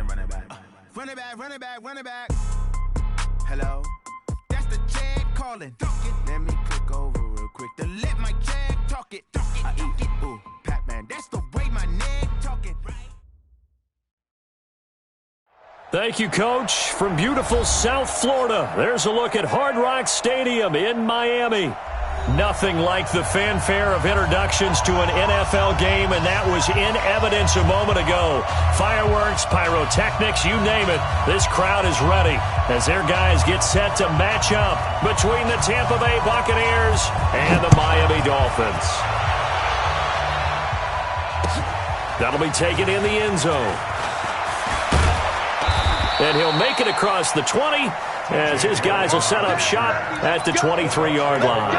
then run it back. Run it back, run it back, run it back. Hello? That's the Jag calling. Let me click over real quick to let my Jag talk it. I eat, ooh, Pac-Man. That's the way my neck talking. Thank you, Coach. From beautiful South Florida, there's a look at Hard Rock Stadium in Miami. Nothing like the fanfare of introductions to an NFL game, and that was in evidence a moment ago. Fireworks, pyrotechnics, you name it. This crowd is ready as their guys get set to match up between the Tampa Bay Buccaneers and the Miami Dolphins. That'll be taken in the end zone. And he'll make it across the 20 as his guys will set up shop at the 23-yard line.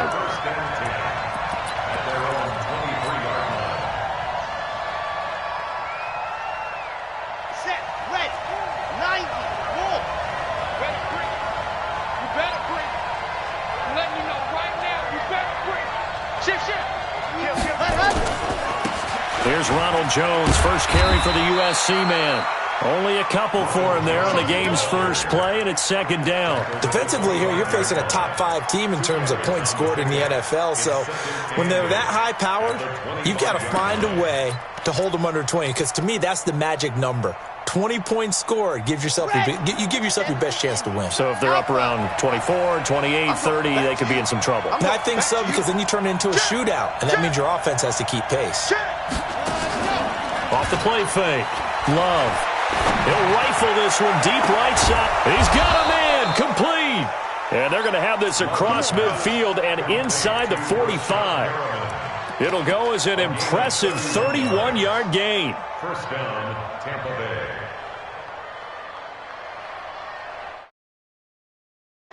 Set, ready, 90, move. Better breathe. You better breathe. I'm letting you know right now, you better breathe. Shift. Here's Ronald Jones, first carry for the USC man. Only a couple for him there on the game's first play, and it's second down. Defensively here, you're facing a top-5 team in terms of points scored in the NFL. So when they're that high-powered, you've got to find a way to hold them under 20, because to me, that's the magic number. 20 points scored, you give yourself your best chance to win. So if they're up around 24, 28, 30, they could be in some trouble. And I think so, because then you turn it into a shootout, and that means your offense has to keep pace. Off the play fake. Love. He'll rifle this one deep right side. He's got him in. Complete. And they're going to have this across midfield and inside the 45. It'll go as an impressive 31-yard gain. First down, Tampa Bay.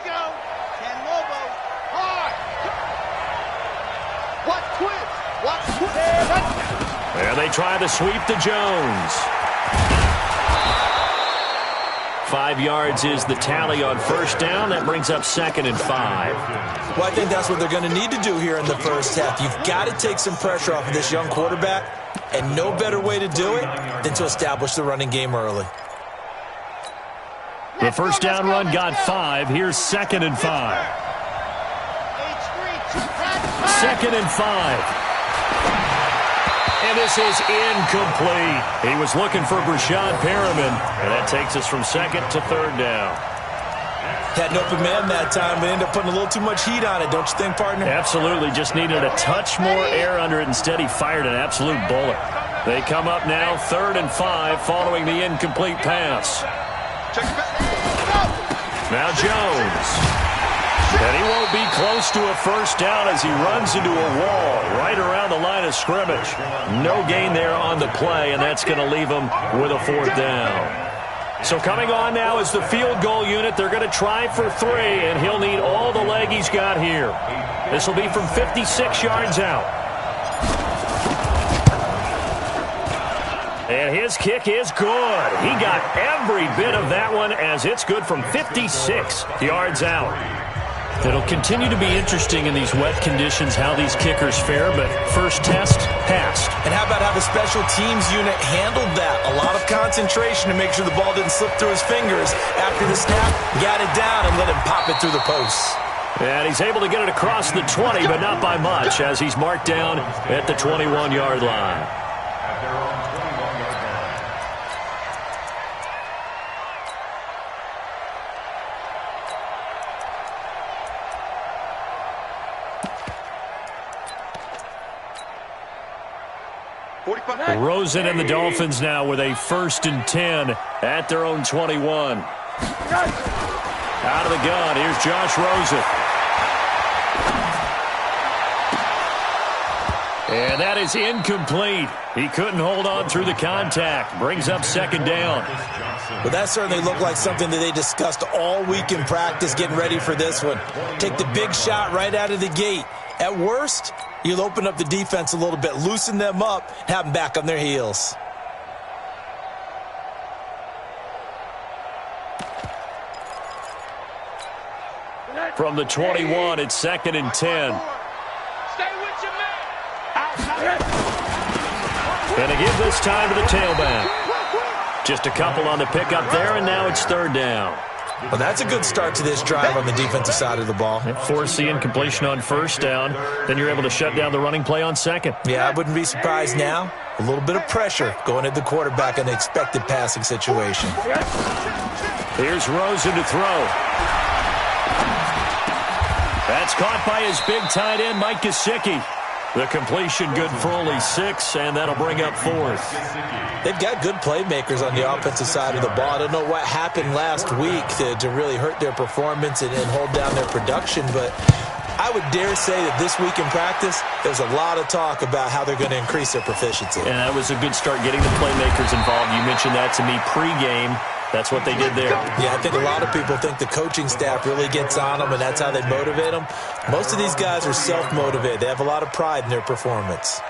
Go. Can Lobo. Hard. What twist? What twist? And they try to sweep to Jones. 5 yards is the tally on first down. That brings up 2nd and 5. Well, I think that's what they're going to need to do here in the first half. You've got to take some pressure off of this young quarterback, and no better way to do it than to establish the running game early. The first down run got 5. Here's 2nd and 5. 2nd and 5. And this is incomplete. He was looking for Brashad Perriman, and that takes us from 2nd to 3rd down. Had an open man that time, but ended up putting a little too much heat on it, don't you think, partner? Absolutely. Just needed a touch more air under it. Instead, he fired an absolute bullet. They come up now 3rd and 5 following the incomplete pass. Now Jones. And he won't be close to a first down as he runs into a wall right around the line of scrimmage. No gain there on the play, and that's going to leave him with a 4th down. So coming on now is the field goal unit. They're going to try for 3, and he'll need all the leg he's got here. This will be from 56 yards out. And his kick is good. He got every bit of that one as it's good from 56 yards out. It'll continue to be interesting in these wet conditions how these kickers fare, but first test, passed. And how about how the special teams unit handled that? A lot of concentration to make sure the ball didn't slip through his fingers. After the snap, got it down and let him pop it through the posts. And he's able to get it across the 20, but not by much, as he's marked down at the 21-yard line. Rosen and the Dolphins now with a 1st and 10 at their own 21. Out of the gun, here's Josh Rosen. And that is incomplete. He couldn't hold on through the contact. Brings up 2nd down. But that certainly looked like something that they discussed all week in practice getting ready for this one. Take the big shot right out of the gate. At worst, you'll open up the defense a little bit, loosen them up, have them back on their heels. From the 21, it's 2nd and 10. Stay with your man. And to give this time to the tailback. Just a couple on the pickup there, and now it's third down. Well, that's a good start to this drive on the defensive side of the ball. Force the incompletion on first down. Then you're able to shut down the running play on second. Yeah, I wouldn't be surprised now. A little bit of pressure going at the quarterback in an expected passing situation. Here's Rosen to throw. That's caught by his big tight end, Mike Gesicki. The completion good for only 6, and that'll bring up fourth. They've got good playmakers on the offensive side of the ball. I don't know what happened last week to really hurt their performance and hold down their production, but I would dare say that this week in practice, there's a lot of talk about how they're going to increase their proficiency. And that was a good start getting the playmakers involved. You mentioned that to me pregame. That's what they did there. Yeah, I think a lot of people think the coaching staff really gets on them, and that's how they motivate them. Most of these guys are self-motivated. They have a lot of pride in their performance.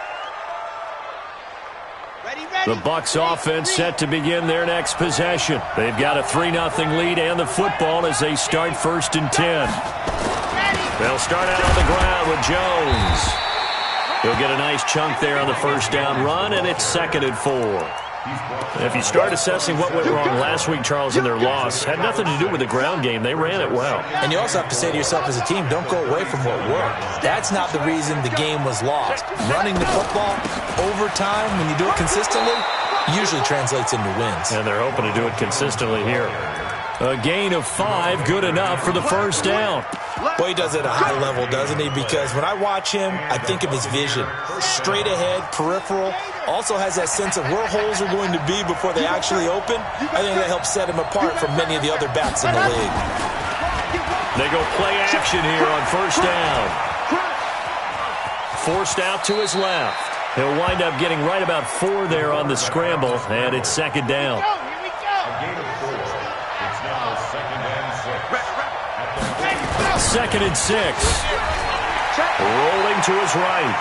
The Bucs offense set to begin their next possession. They've got a 3-0 lead and the football as they start 1st and 10. They'll start out on the ground with Jones. He'll get a nice chunk there on the first down run, and it's 2nd and 4. If you start assessing what went wrong last week, Charles, in their loss, had nothing to do with the ground game. They ran it well. And you also have to say to yourself as a team, don't go away from what worked. That's not the reason the game was lost. Running the football over time, when you do it consistently, usually translates into wins. And they're hoping to do it consistently here. A gain of 5, good enough for the first down. Boy, he does it at a high level, doesn't he? Because when I watch him, I think of his vision. Straight ahead, peripheral. Also has that sense of where holes are going to be before they actually open. I think that helps set him apart from many of the other backs in the league. They go play action here on first down. Forced out to his left. He'll wind up getting right about 4 there on the scramble, and it's 2nd down. Second and 6. Rolling to his right.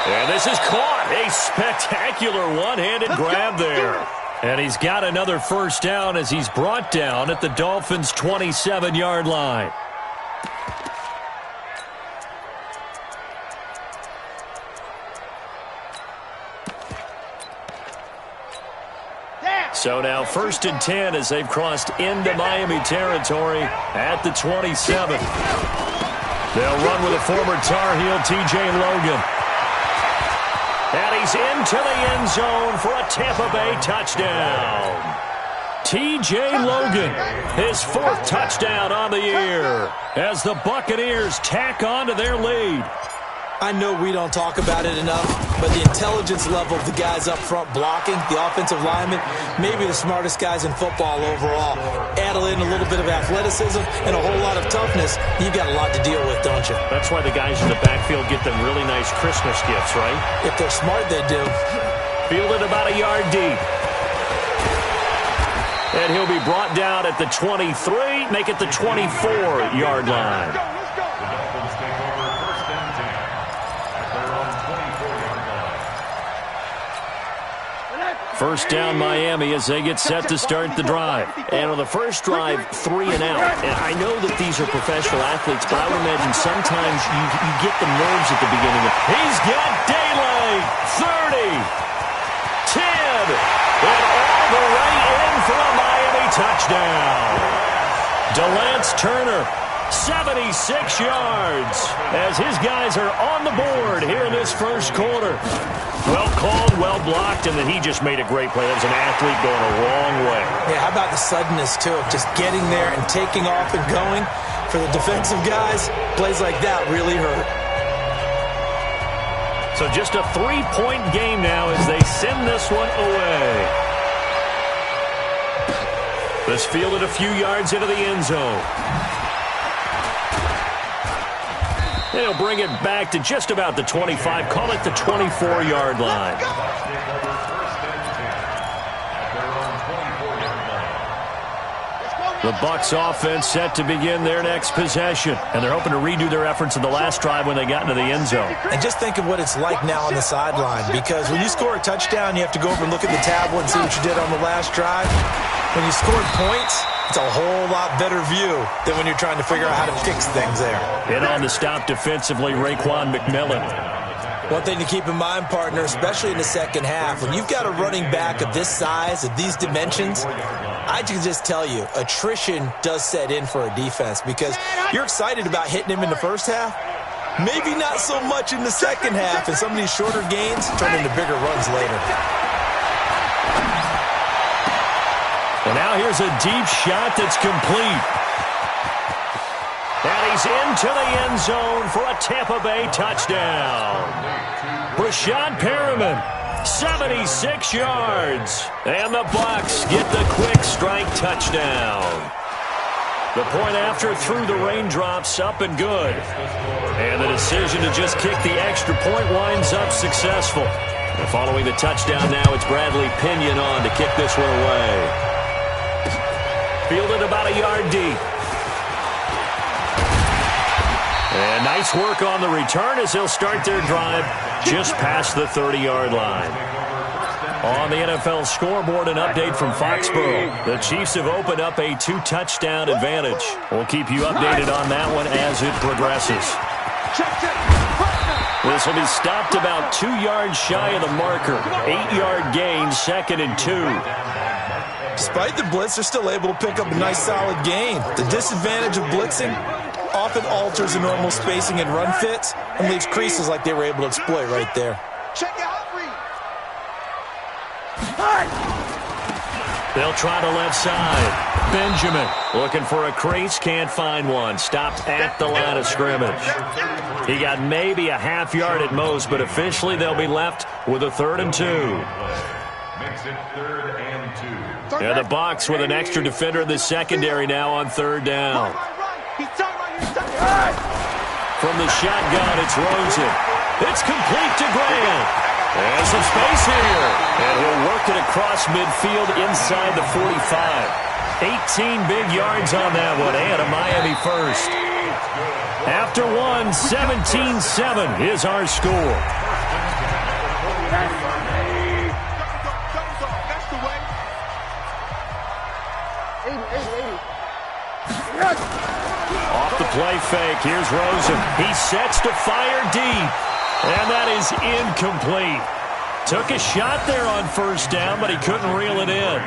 And this is caught. A spectacular one-handed grab there. And he's got another first down as he's brought down at the Dolphins' 27-yard line. So now 1st and 10 as they've crossed into Miami territory at the 27. They'll run with a former Tar Heel, TJ Logan. And he's into the end zone for a Tampa Bay touchdown. TJ Logan, his 4th touchdown on the year as the Buccaneers tack on to their lead. I know we don't talk about it enough, but the intelligence level of the guys up front blocking, the offensive linemen, maybe the smartest guys in football overall. Add in a little bit of athleticism and a whole lot of toughness, you've got a lot to deal with, don't you? That's why the guys in the backfield get them really nice Christmas gifts, right? If they're smart, they do. Fielded about a yard deep. And he'll be brought down at the 23, make it the 24-yard line. First down Miami as they get set to start the drive. And on the first drive, 3 and out. And I know that these are professional athletes, but I would imagine sometimes you get the nerves at the beginning. He's got daylight. 30, 10, and all the way in for a Miami touchdown. DeLance Turner, 76 yards as his guys are on the board here in this first quarter. Well called, well blocked, and then he just made a great play. That was an athlete going a long way. Yeah, how about the suddenness, too, of just getting there and taking off and going? For the defensive guys, plays like that really hurt. So just a 3-point game now as they send this one away. This fielded a few yards into the end zone. They'll bring it back to just about the 25. Call it the 24-yard line. The Bucs offense set to begin their next possession. And they're hoping to redo their efforts in the last drive when they got into the end zone. And just think of what it's like now on the sideline. Because when you score a touchdown, you have to go over and look at the tablet and see what you did on the last drive. When you scored points, it's a whole lot better view than when you're trying to figure out how to fix things there. In on the stop defensively, Raekwon McMillan. One thing to keep in mind, partner, especially in the second half, when you've got a running back of this size, of these dimensions, I can just tell you, attrition does set in for a defense because you're excited about hitting him in the first half. Maybe not so much in the second half, and some of these shorter gains turn into bigger runs later. And now here's a deep shot that's complete. And he's into the end zone for a Tampa Bay touchdown. Rashad Perriman, 76 yards. And the Bucs get the quick strike touchdown. The point after through the raindrops, up and good. And the decision to just kick the extra point winds up successful. And following the touchdown now, it's Bradley Pinion on to kick this one away. Fielded about a yard deep. And nice work on the return as they'll start their drive just past the 30-yard line. On the NFL scoreboard, an update from Foxborough. The Chiefs have opened up a 2-touchdown advantage. We'll keep you updated on that one as it progresses. This will be stopped about 2 yards shy of the marker. 8-yard gain, 2nd and 2. Despite the blitz, they're still able to pick up a nice solid gain. The disadvantage of blitzing often alters the normal spacing and run fits and leaves creases like they were able to exploit right there. Check it out, read. They'll try the left side. Benjamin looking for a crease, can't find one. Stopped at the line of scrimmage. He got maybe a half yard at most, but officially they'll be left with a 3rd and 2. Makes it 3rd and 2. And the Bucs with an extra defender in the secondary now on 3rd down. From the shotgun, it's Rosen. It's complete to Grant. There's some space here. And he'll work it across midfield inside the 45. 18 big yards on that one, and a Miami first. After one, 17-7 is our score. Off the play fake, here's Rosen. He sets to fire deep, and that is incomplete. Took a shot there on 1st down, but he couldn't reel it in.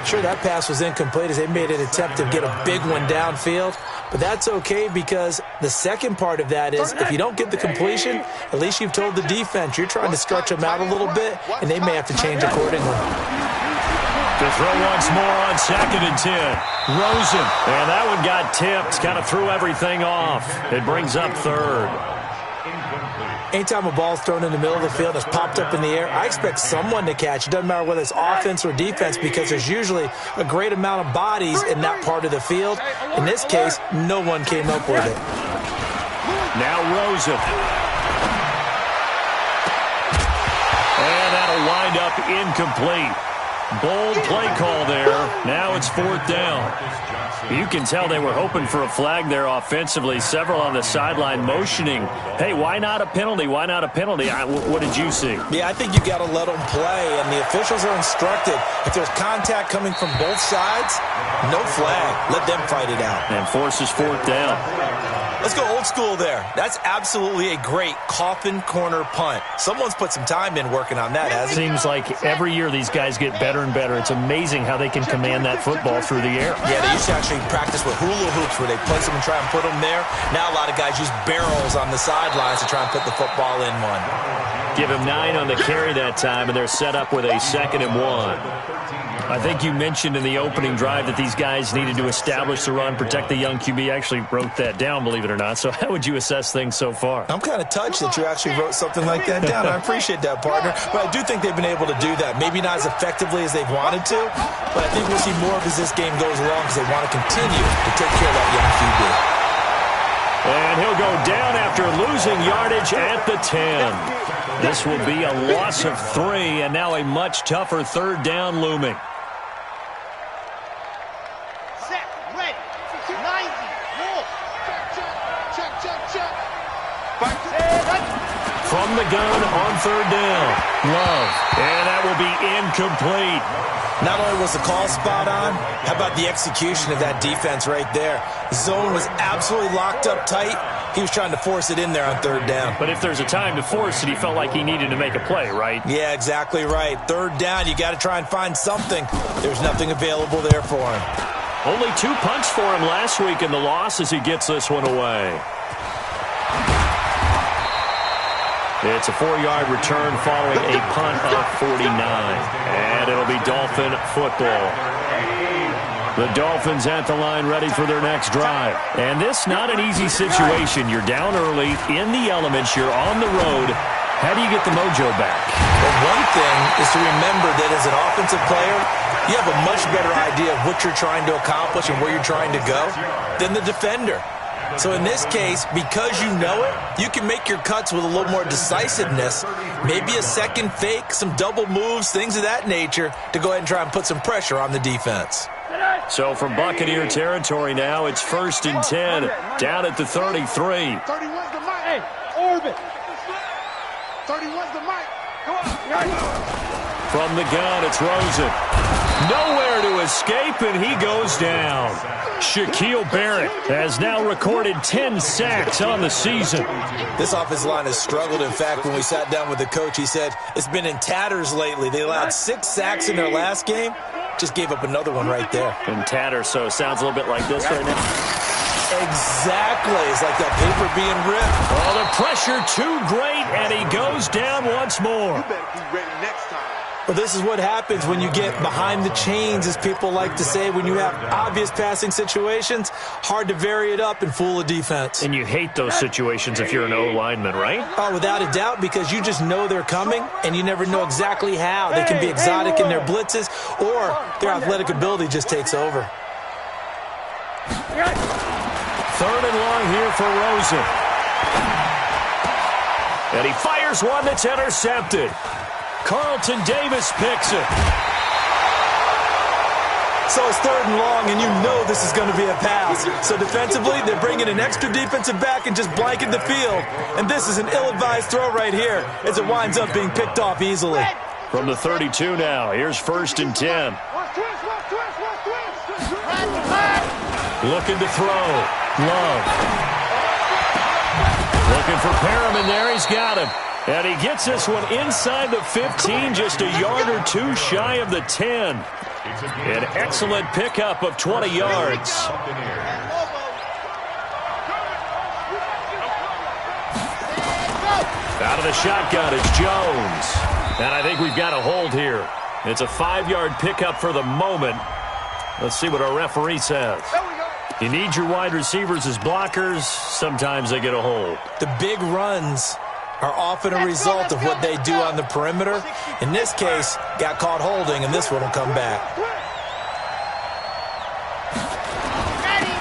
Sure, that pass was incomplete as they made an attempt to get a big one downfield, but that's okay because the second part of that is if you don't get the completion, at least you've told the defense you're trying to stretch them out a little bit, and they may have to change accordingly. To throw once more on 2nd and 10. Rosen. And that one got tipped. Kind of threw everything off. It brings up 3rd. Anytime a ball's thrown in the middle of the field and it's popped up in the air, I expect someone to catch. It doesn't matter whether it's offense or defense because there's usually a great amount of bodies in that part of the field. In this case, no one came up with it. Now Rosen. And that'll wind up incomplete. Bold play call there. Now it's 4th down. You can tell they were hoping for a flag there offensively. Several on the sideline motioning, hey, why not a penalty? Why not a penalty? What did you see? Yeah, I think you got to let them play, and the officials are instructed. If there's contact coming from both sides, no flag. Let them fight it out. And forces 4th down. Let's go old school there. That's absolutely a great coffin corner punt. Someone's put some time in working on that, hasn't it? Seems like every year these guys get better and better. It's amazing how they can command that football through the air. Yeah, they used to actually practice with hula hoops where they place them and try and put them there. Now a lot of guys use barrels on the sidelines to try and put the football in one. Give him 9 on the carry that time, and they're set up with a 2nd and 1. I think you mentioned in the opening drive that these guys needed to establish the run, protect the young QB. I actually wrote that down, believe it or not. So how would you assess things so far? I'm kind of touched that you actually wrote something like that down. I appreciate that, partner. But I do think they've been able to do that. Maybe not as effectively as they've wanted to, but I think we'll see more of as this game goes along because they want to continue to take care of that young QB. And he'll go down after losing yardage at the 10. This will be a loss of 3, and now a much tougher 3rd down looming. Set, ready, 90, walk. Check. From the gun on 3rd down. Love. And that will be incomplete. Not only was the call spot on, how about the execution of that defense right there? Zone was absolutely locked up tight. He was trying to force it in there on third down. But if there's a time to force it, he felt like he needed to make a play, right? Yeah, exactly right. Third down, you got to try and find something. There's nothing available there for him. Only 2 punts for him last week in the loss as he gets this one away. It's a 4-yard return following a punt of 49. And it'll be Dolphin football. The Dolphins at the line ready for their next drive. And this not an easy situation. You're down early, in the elements, you're on the road. How do you get the mojo back? Well, one thing is to remember that as an offensive player, you have a much better idea of what you're trying to accomplish and where you're trying to go than the defender. So in this case, because you know it, you can make your cuts with a little more decisiveness, maybe a second fake, some double moves, things of that nature, to go ahead and try and put some pressure on the defense. So from Buccaneer territory now, it's 1st and 10, down at the 33. 31's the mic. Hey, orbit. 31's the mic. Go on. From the gun, it's Rosen. Nowhere to escape, and he goes down. Shaquille Barrett has now recorded 10 sacks on the season. This offensive line has struggled. In fact, when we sat down with the coach, he said it's been in tatters lately. They allowed 6 sacks in their last game. Just gave up another one right there. In tatters, so it sounds a little bit like this right now. Exactly. It's like that paper being ripped. Oh, the pressure too great, and he goes down once more. You better be ready next time. Well, this is what happens when you get behind the chains, as people like to say. When you have obvious passing situations, hard to vary it up and fool a defense. And you hate those situations if you're an O-lineman, right? Oh, without a doubt, because you just know they're coming, and you never know exactly how. They can be exotic in their blitzes, or their athletic ability just takes over. 3rd and long here for Rosen. And he fires one that's intercepted. Carlton Davis picks it. So it's 3rd and long, and you know this is going to be a pass. So defensively, they're bringing an extra defensive back and just blanket the field. And this is an ill-advised throw right here as it winds up being picked off easily. From the 32 now, here's 1st and 10. Looking to throw. Love. Looking for Perriman there. He's got him. And he gets this one inside the 15, just a yard or two shy of the 10. An excellent pickup of 20 yards. Out of the shotgun, it's Jones. And I think we've got a hold here. It's a 5-yard pickup for the moment. Let's see what our referee says. You need your wide receivers as blockers. Sometimes they get a hold. The big runs are often a result of what they do on the perimeter. In this case, got caught holding, and this one will come back.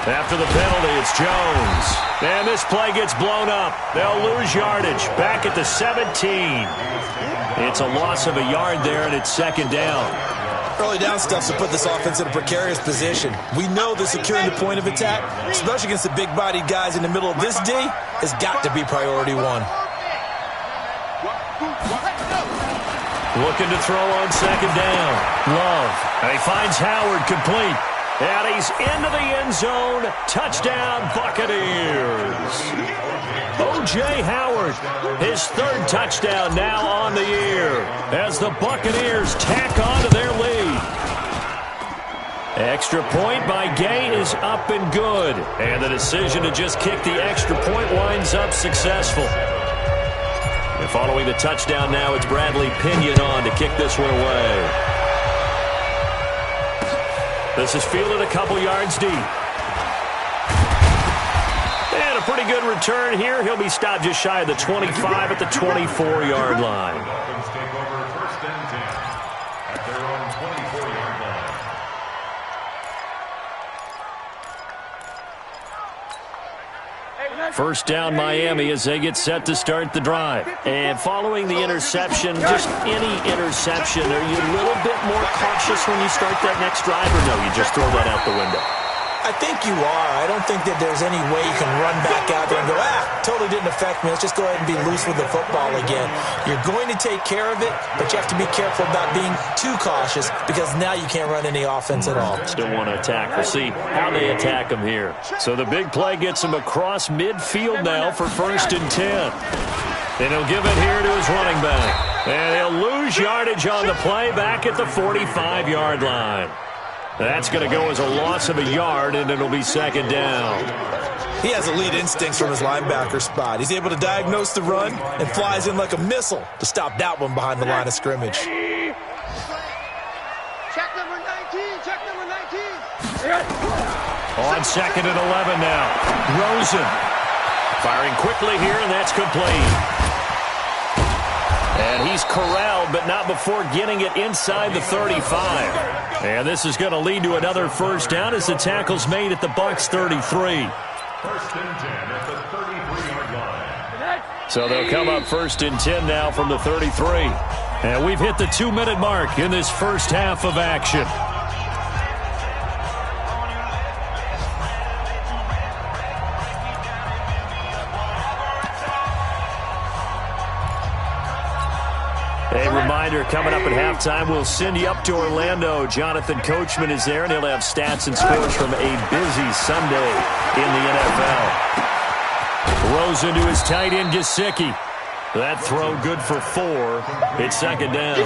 After the penalty, it's Jones. And this play gets blown up. They'll lose yardage. Back at the 17. It's a loss of a yard there, and it's 2nd down. Early down stuff to put this offense in a precarious position. We know that securing the point of attack, especially against the big-bodied guys in the middle of this D, has got to be priority 1. Looking to throw on 2nd down. Love. And he finds Howard complete. And he's into the end zone. Touchdown, Buccaneers. O.J. Howard, his 3rd touchdown now on the year as the Buccaneers tack on to their lead. Extra point by Gay is up and good. And the decision to just kick the extra point winds up successful. And following the touchdown now, it's Bradley Pinion on to kick this one away. This is fielded a couple yards deep. And a pretty good return here. He'll be stopped just shy of the 25 at the 24-yard line. Dolphins take over 1st and 10 at their own 24-yard line. First down Miami as they get set to start the drive. And following the interception, just any interception, are you a little bit more cautious when you start that next drive, or no, you just throw that out the window? I think you are. I don't think that there's any way you can run back out there and go, totally didn't affect me. Let's just go ahead and be loose with the football again. You're going to take care of it, but you have to be careful about being too cautious because now you can't run any offense at all. Still want to attack. We'll see how they attack him here. So the big play gets him across midfield now for 1st and 10. And he'll give it here to his running back. And he'll lose yardage on the play back at the 45-yard line. That's going to go as a loss of a yard, and it'll be 2nd down. He has elite instincts from his linebacker spot. He's able to diagnose the run and flies in like a missile to stop that one behind the line of scrimmage. Check number 19. Check number 19. On 2nd and 11 now. Rosen firing quickly here, and that's complete. And he's corralled, but not before getting it inside the 35. And this is going to lead to another 1st down as the tackle's made at the Bucs 33. 1st and 10 at the 33-yard line. So they'll come up 1st and 10 now from the 33. And we've hit the 2-minute mark in this first half of action. A reminder, coming up at halftime, we'll send you up to Orlando. Jonathan Coachman is there, and he'll have stats and scores from a busy Sunday in the NFL. Rosen to his tight end, Gesicki. That throw good for 4. It's 2nd down.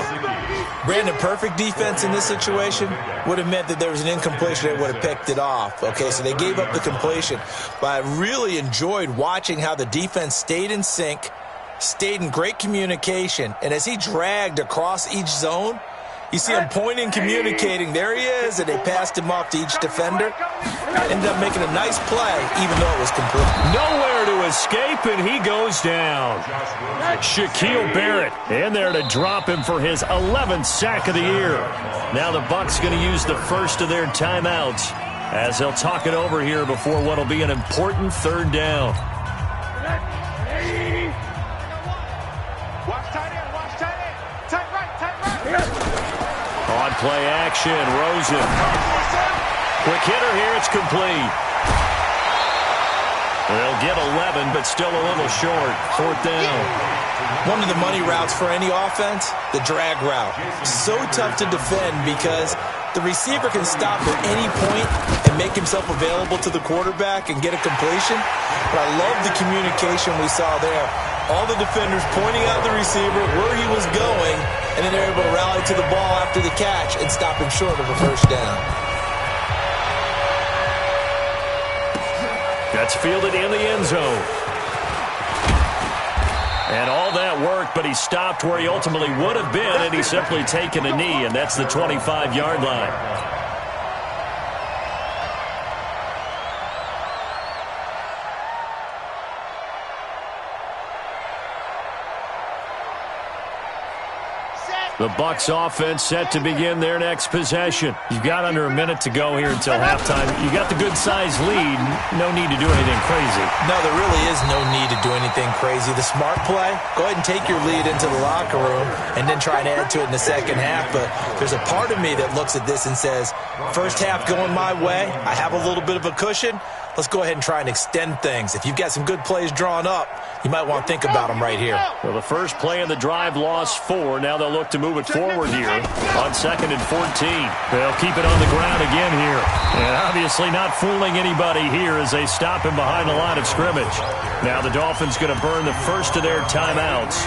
Brandon, perfect defense in this situation would have meant that there was an incompletion that would have picked it off. Okay, so they gave up the completion. But I really enjoyed watching how the defense stayed in sync, stayed in great communication, and as he dragged across each zone, you see him pointing, communicating. There he is, and they passed him off to each defender. Ended up making a nice play, even though it was complete. Nowhere to escape, and he goes down. Shaquille Barrett in there to drop him for his 11th sack of the year. Now the Bucs going to use the first of their timeouts as they'll talk it over here before what will be an important 3rd down. Watch tight end. Watch tight end. Tight right. Tight right. On play action, Rosen. Quick hitter here, it's complete. They'll get 11, but still a little short. 4th down. One of the money routes for any offense, the drag route. So tough to defend because the receiver can stop at any point and make himself available to the quarterback and get a completion. But I love the communication we saw there. All the defenders pointing out the receiver, where he was going, and then they're able to rally to the ball after the catch and stop him short of a 1st down. That's fielded in the end zone. And all that work, but he stopped where he ultimately would have been, and he's simply taken a knee, and that's the 25-yard line. The Bucs offense set to begin their next possession. You've got under a minute to go here until halftime. You got the good-sized lead. No need to do anything crazy. No, there really is no need to do anything crazy. The smart play, go ahead and take your lead into the locker room and then try and add to it in the 2nd half. But there's a part of me that looks at this and says, 1st half going my way. I have a little bit of a cushion. Let's go ahead and try and extend things. If you've got some good plays drawn up, you might want to think about them right here. Well, the first play of the drive lost 4. Now they'll look to move it forward here on 2nd and 14. They'll keep it on the ground again here. And obviously not fooling anybody here as they stop him behind the line of scrimmage. Now the Dolphins going to burn the first of their timeouts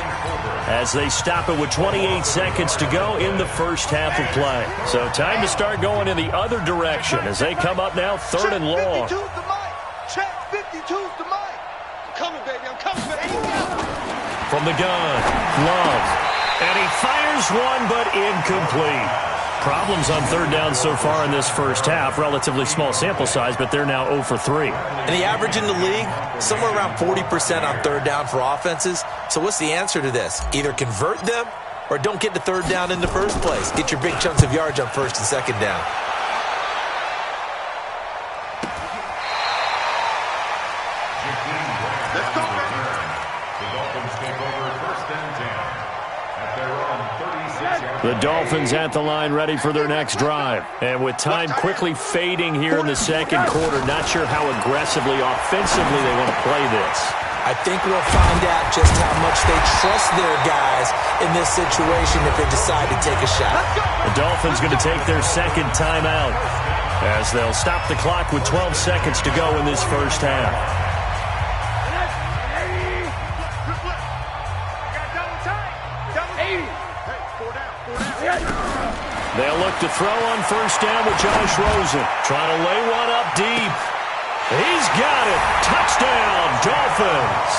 as they stop it with 28 seconds to go in the first half of play. So time to start going in the other direction as they come up now 3rd and long. Check 52's the mic. I'm coming, baby. I'm coming, baby. From the gun, Love. And he fires one, but incomplete. Problems on 3rd down so far in this first half. Relatively small sample size, but they're now 0 for 3. And the average in the league, somewhere around 40% on 3rd down for offenses. So what's the answer to this? Either convert them or don't get to 3rd down in the first place. Get your big chunks of yards on 1st and 2nd down. The Dolphins at the line ready for their next drive. And with time quickly fading here in the second quarter, not sure how aggressively, offensively they want to play this. I think we'll find out just how much they trust their guys in this situation if they decide to take a shot. The Dolphins going to take their second timeout as they'll stop the clock with 12 seconds to go in this first half. They'll look to throw on first down with Josh Rosen. Trying to lay one up deep. He's got it. Touchdown, Dolphins.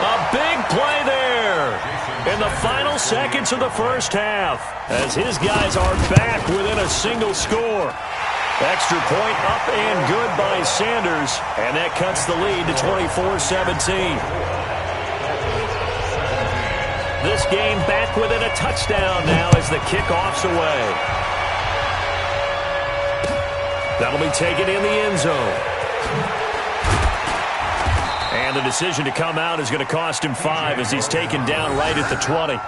A big play there in the final seconds of the first half as his guys are back within a single score. Extra point up and good by Sanders, and that cuts the lead to 24-17. This game back within a touchdown now as the kickoff's away. That'll be taken in the end zone. And the decision to come out is going to cost him 5 as he's taken down right at the 20.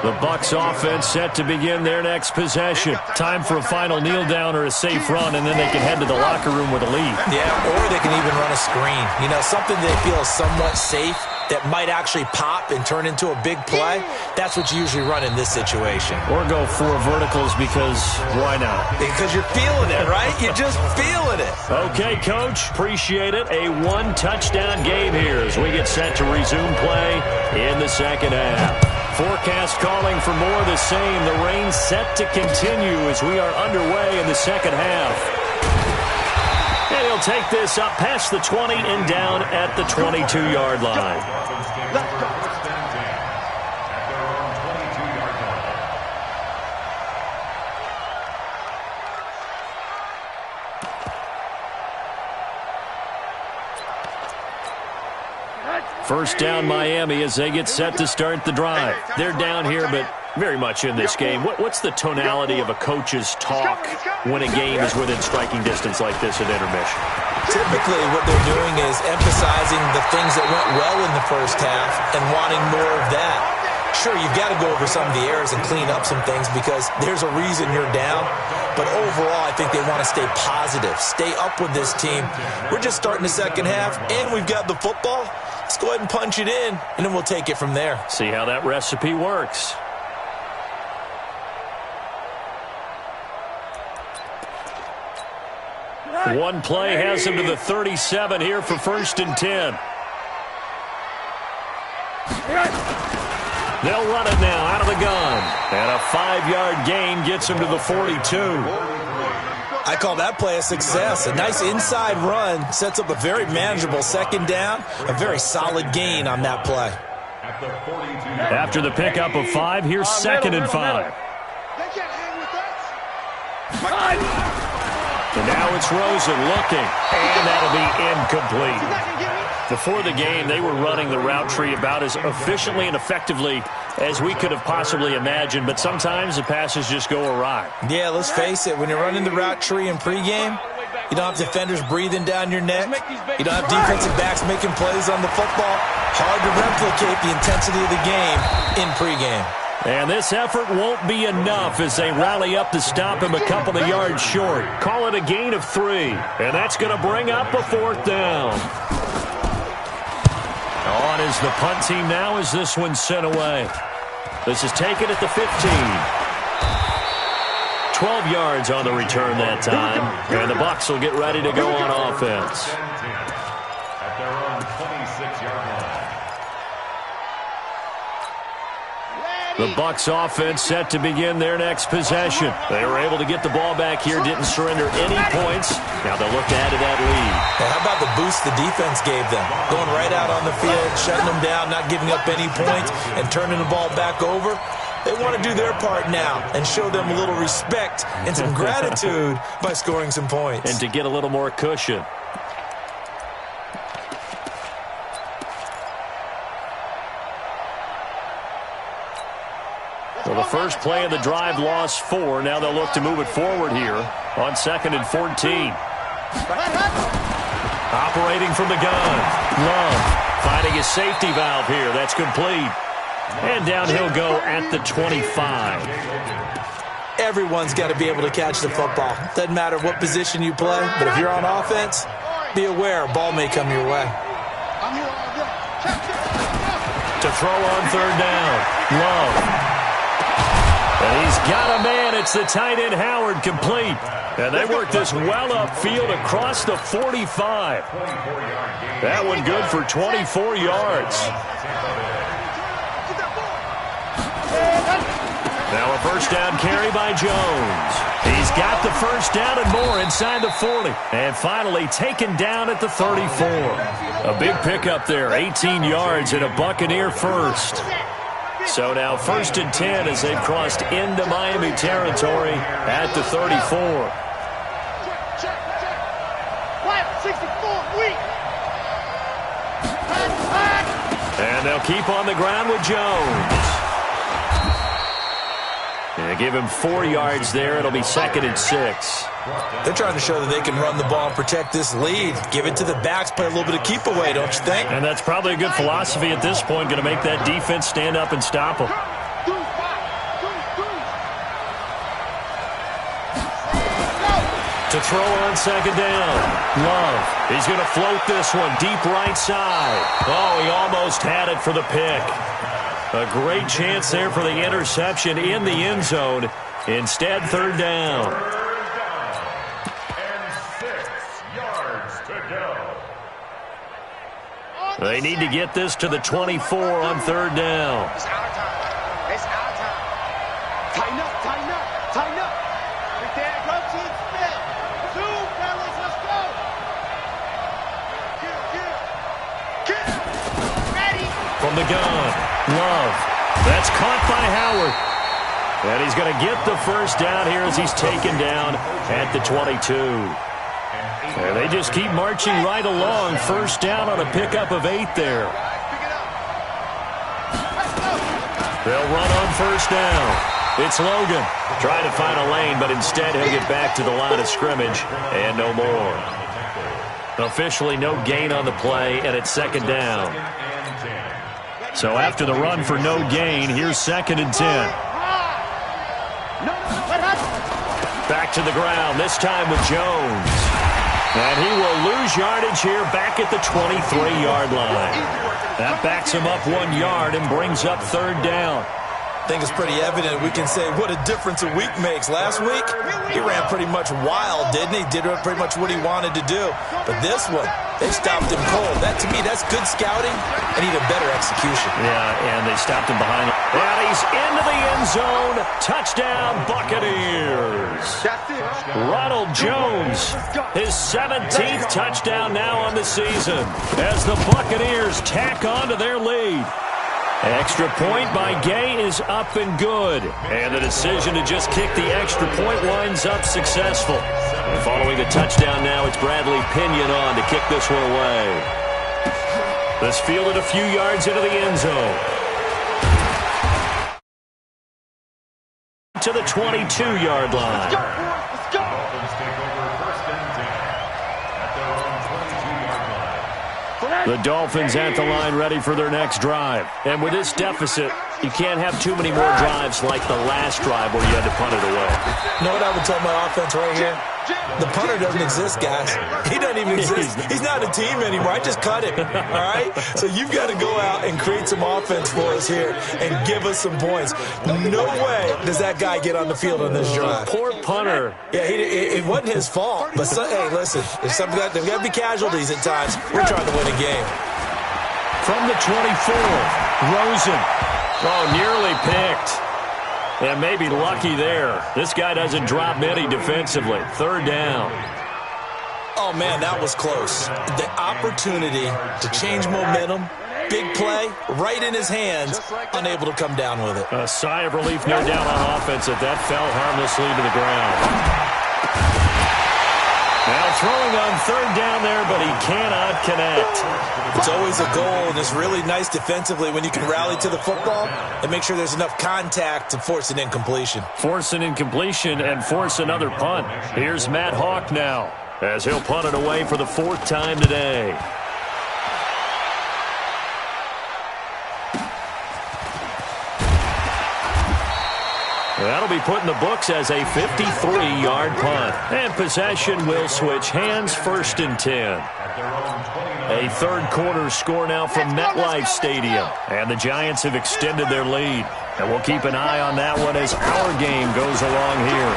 The Bucs offense set to begin their next possession. Time for a final kneel down or a safe run, and then they can head to the locker room with a lead. Yeah, or they can even run a screen. You know, something they feel is somewhat safe that might actually pop and turn into a big play. That's what you usually run in this situation. Or go 4 verticals because why not? Because you're feeling it, right? You're just feeling it. Okay, Coach. Appreciate it. A 1-touchdown game here as we get set to resume play in the second half. Forecast calling for more of the same. The rain set to continue as we are underway in the second half. And he'll take this up past the 20 and down at the 22-yard line. First down Miami as they get set to start the drive. They're down here, but very much in this game. What's the tonality of a coach's talk when a game is within striking distance like this at intermission? Typically what they're doing is emphasizing the things that went well in the first half and wanting more of that. Sure, you've got to go over some of the errors and clean up some things because there's a reason you're down. But overall, I think they want to stay positive, stay up with this team. We're just starting the second half, and we've got the football. Let's go ahead and punch it in, and then we'll take it from there. See how that recipe works. One play has him to the 37 here for 1st and 10. They'll run it now out of the gun. And a 5-yard gain gets him to the 42. I call that play a success. A nice inside run sets up a very manageable second down. A very solid gain on that play. After the pickup of 5, here's 2nd and 5. And now it's Rosen looking, and that'll be incomplete. Before the game, they were running the route tree about as efficiently and effectively as we could have possibly imagined, but sometimes the passes just go awry. Yeah, let's face it, when you're running the route tree in pregame, you don't have defenders breathing down your neck. You don't have defensive backs making plays on the football. Hard to replicate the intensity of the game in pregame. And this effort won't be enough as they rally up to stop him a couple of yards short. Call it a gain of 3, and that's going to bring up a 4th down. On is the punt team now as this one's sent away. This is taken at the 15. 12 yards on the return that time, and the Bucs will get ready to go on offense. At their own 26-yard line. The Bucs offense set to begin their next possession. They were able to get the ball back here, didn't surrender any points. Now they'll look to add to that lead. Now, how about the boost the defense gave them? Going right out on the field, shutting them down, not giving up any points, and turning the ball back over. They want to do their part now and show them a little respect and some gratitude by scoring some points. And to get a little more cushion. So the first play of the drive lost 4. Now they'll look to move it forward here on 2nd and 14. Operating from the gun. Love finding his safety valve here. That's complete. And down he'll go at the 25. Everyone's got to be able to catch the football. Doesn't matter what position you play, but if you're on offense, be aware a ball may come your way. To throw on third down, Love. And he's got a man. It's the tight end Howard, complete. And they work this well upfield across the 45. That one good for 24 yards. Now a first down carry by Jones. He's got the first down and more inside the 40. And finally taken down at the 34. A big pickup there, 18 yards and a Buccaneer first. So now 1st and 10 as they've crossed into Miami territory at the 34. And they'll keep on the ground with Jones. And give him 4 yards there. It'll be 2nd and 6. They're trying to show that they can run the ball and protect this lead. Give it to the backs, play a little bit of keep away, don't you think? And that's probably a good philosophy at this point, going to make that defense stand up and stop them. To throw on 2nd down, Love. He's going to float this one deep right side. Oh, he almost had it for the pick. A great chance there for the interception in the end zone. Instead, 3rd down. And 6 yards to go. They need to get this to the 24 on 3rd down. It's our time. It's our time. Tighten up, tighten up, tighten up. Right there, go team spin. 2, fellas, let's go. Get. Ready. From the gun, Love. That's caught by Howard. And he's going to get the first down here as he's taken down at the 22. And they just keep marching right along. First down on a pickup of 8 there. They'll run on first down. It's Logan trying to find a lane, but instead he'll get back to the line of scrimmage and no more. Officially no gain on the play, and it's 2nd down. So after the run for no gain, here's 2nd and 10. Back to the ground, this time with Jones. And he will lose yardage here back at the 23-yard line. That backs him up 1 yard and brings up 3rd down. I think it's pretty evident. We can say what a difference a week makes. Last week, he ran pretty much wild, didn't he? Did pretty much what he wanted to do. But this one, they stopped him cold. That, to me, that's good scouting and even better execution. Yeah, and they stopped him behind. And he's into the end zone. Touchdown, Buccaneers. Ronald Jones, his 17th touchdown now on the season as the Buccaneers tack on to their lead. Extra point by Gay is up and good. And the decision to just kick the extra point winds up successful. And following the touchdown now, it's Bradley Pinion on to kick this one away. This fielded a few yards into the end zone. To the 22-yard line. Let's go. Dolphins take over 1st and 10 at their own 22-yard line. The Dolphins at the line ready for their next drive. And with this deficit, you can't have too many more drives like the last drive where you had to punt it away. You know what I would tell my offense right here? The punter doesn't exist, guys. He doesn't even exist. He's not a team anymore. I just cut him, all right? So you've got to go out and create some offense for us here and give us some points. No way does that guy get on the field on this drive. Poor punter. Yeah, it wasn't his fault. But, hey, listen, there's got to be casualties at times. We're trying to win a game. From the 24, Rosen. Oh, nearly picked. And maybe lucky there. This guy doesn't drop many defensively. 3rd down. Oh, man, that was close. The opportunity to change momentum, big play, right in his hands, unable to come down with it. A sigh of relief, no doubt, on offense that fell harmlessly to the ground. Now throwing on 3rd down there, but he cannot connect. It's always a goal, and it's really nice defensively when you can rally to the football and make sure there's enough contact to force an incompletion. Force an incompletion and force another punt. Here's Matt Hawk now as he'll punt it away for the 4th time today. That'll be put in the books as a 53-yard punt. And possession will switch hands, 1st and 10. A third quarter score now from MetLife Stadium. And the Giants have extended their lead. And we'll keep an eye on that one as our game goes along here.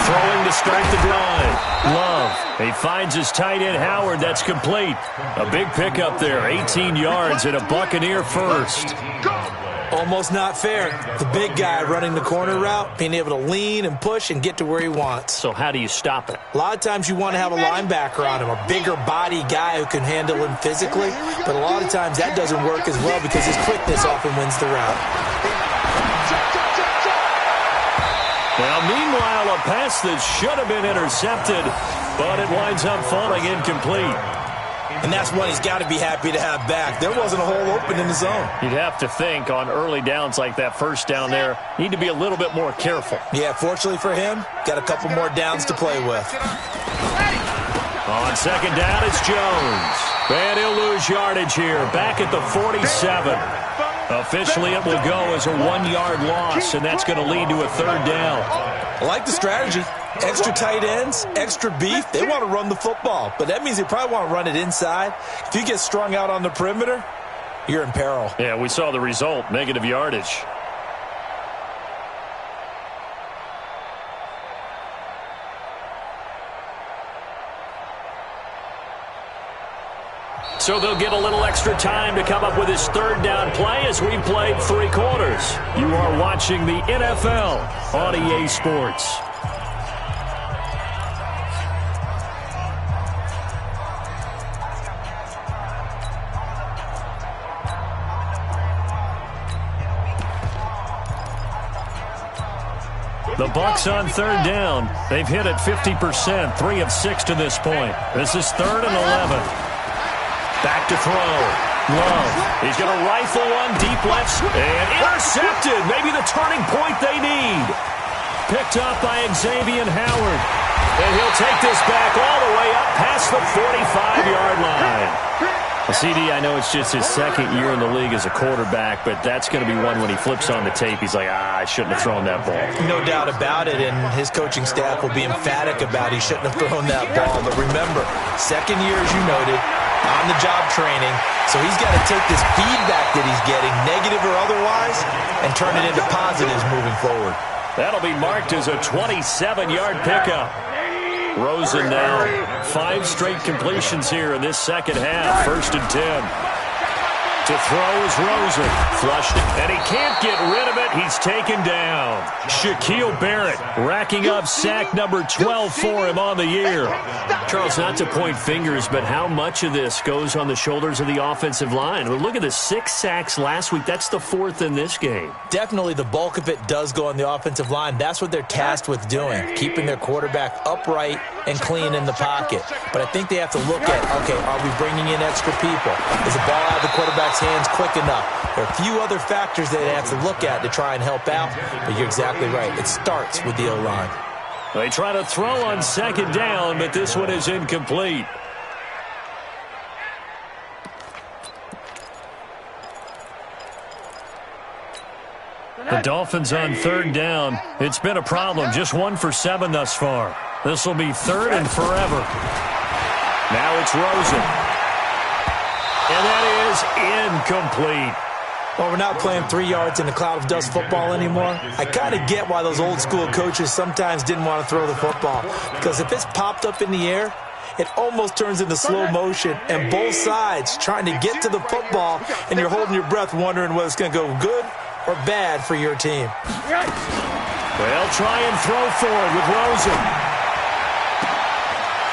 Throwing to start the drive. Love. He finds his tight end Howard. That's complete. A big pickup there. 18 yards and a Buccaneer first. Almost not fair. The big guy running the corner route, being able to lean and push and get to where he wants. So how do you stop it? A lot of times you want to have a linebacker on him, a bigger body guy who can handle him physically. But a lot of times that doesn't work as well because his quickness often wins the route. Now, meanwhile, a pass that should have been intercepted, but it winds up falling incomplete. And that's one he's got to be happy to have back. There wasn't a hole open in the zone. You'd have to think on early downs like that first down there, need to be a little bit more careful. Yeah, fortunately for him, got a couple more downs to play with. On second down, it's Jones. And he'll lose yardage here, back at the 47. Officially, it will go as a 1-yard loss, and that's going to lead to a 3rd down. I like the strategy. Extra tight ends, extra beef. They want to run the football, but that means they probably want to run it inside. If you get strung out on the perimeter, you're in peril. Yeah, we saw the result, negative yardage. So they'll get a little extra time to come up with his 3rd down play as we've played 3 quarters. You are watching the NFL on EA Sports. The Bucs on 3rd down. They've hit it 50%, 3 of 6 to this point. This is 3rd and 11. Back to throw. Love. He's going to rifle one deep left and intercepted. Maybe the turning point they need. Picked up by Xavier Howard. And he'll take this back all the way up past the 45-yard line. Well, CD, I know it's just his 2nd year in the league as a quarterback, but that's going to be one when he flips on the tape, he's like, I shouldn't have thrown that ball. No doubt about it, and his coaching staff will be emphatic about he shouldn't have thrown that ball. But remember, 2nd year, as you noted, on-the-job training, so he's got to take this feedback that he's getting, negative or otherwise, and turn it into positives moving forward. That'll be marked as a 27-yard pickup. Rosen now, 5 straight completions here in this second half. 1st and 10. To throw is Rosen. Flushed it, and he can't get rid of it. He's taken down. Shaquille Barrett racking up sack number 12 for him on the year. Charles, not to point fingers, but how much of this goes on the shoulders of the offensive line? Well, look at the 6 sacks last week. That's the 4th in this game. Definitely the bulk of it does go on the offensive line. That's what they're tasked with doing, keeping their quarterback upright and clean in the pocket. But I think they have to look at, okay, are we bringing in extra people? Is the ball out of the quarterback's hands quick enough? There are a few other factors they have to look at to try and help out, but you're exactly right. It starts with the O-line. They try to throw on 2nd down, but this one is incomplete. The Dolphins on 3rd down. It's been a problem. Just 1 for 7 thus far. This will be 3rd and forever. Now it's Rosen. And that is incomplete. Well, we're not playing 3 yards in a cloud of dust football anymore. I kind of get why those old school coaches sometimes didn't want to throw the football. Because if it's popped up in the air, it almost turns into slow motion. And both sides trying to get to the football, and you're holding your breath wondering whether it's going to go good or bad for your team. They'll try and throw forward with Rosen.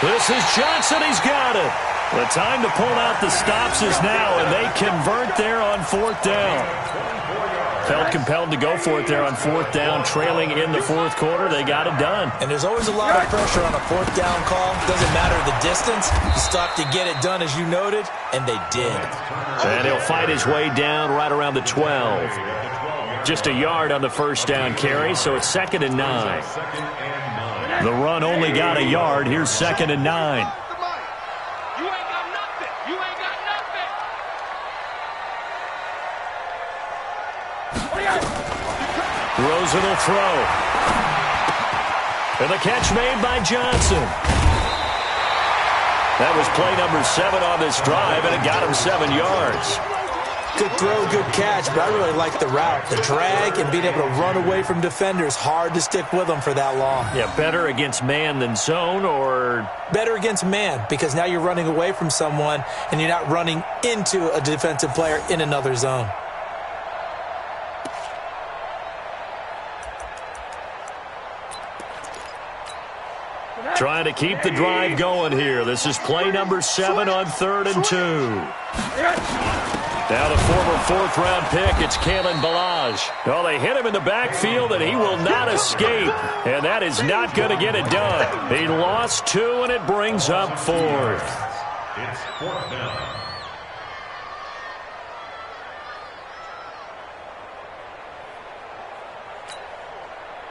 This is Johnson. He's got it. The time to pull out the stops is now, and they convert there on 4th down. Felt compelled to go for it there on 4th down, trailing in the 4th quarter. They got it done. And there's always a lot of pressure on a 4th down call. Doesn't matter the distance. You stop to get it done, as you noted, and they did. And he'll fight his way down right around the 12. Just a yard on the 1st down carry, so it's 2nd and 9. The run only got a yard. Here's 2nd and 9. Rosen will throw. And the catch made by Johnson. That was play number 7 on this drive, and it got him 7 yards. Good throw, good catch, but I really like the route. The drag and being able to run away from defenders, hard to stick with them for that long. Yeah, better against man than zone, or? Better against man, because now you're running away from someone and you're not running into a defensive player in another zone. Trying to keep the drive going here. This is play number 7 on 3rd and 2. Now the former 4th-round pick, it's Kalen Ballage. Well, they hit him in the backfield, and he will not escape. And that is not going to get it done. He lost 2, and it brings up 4th. It's 4th down.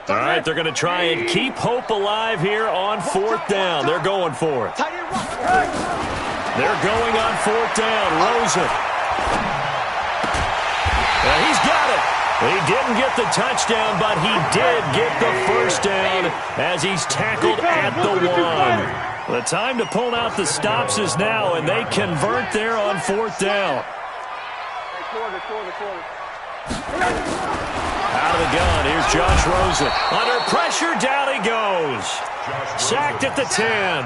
All right, they're going to try and keep hope alive here on 4th down. They're going for it. They're going on 4th down. Rosen. He's got it. He didn't get the touchdown, but he did get the first down as he's tackled at the 1. The time to pull out the stops is now, and they convert there on 4th down. Out of the gun, here's Josh Rosen. Under pressure, down he goes. Sacked at the 10.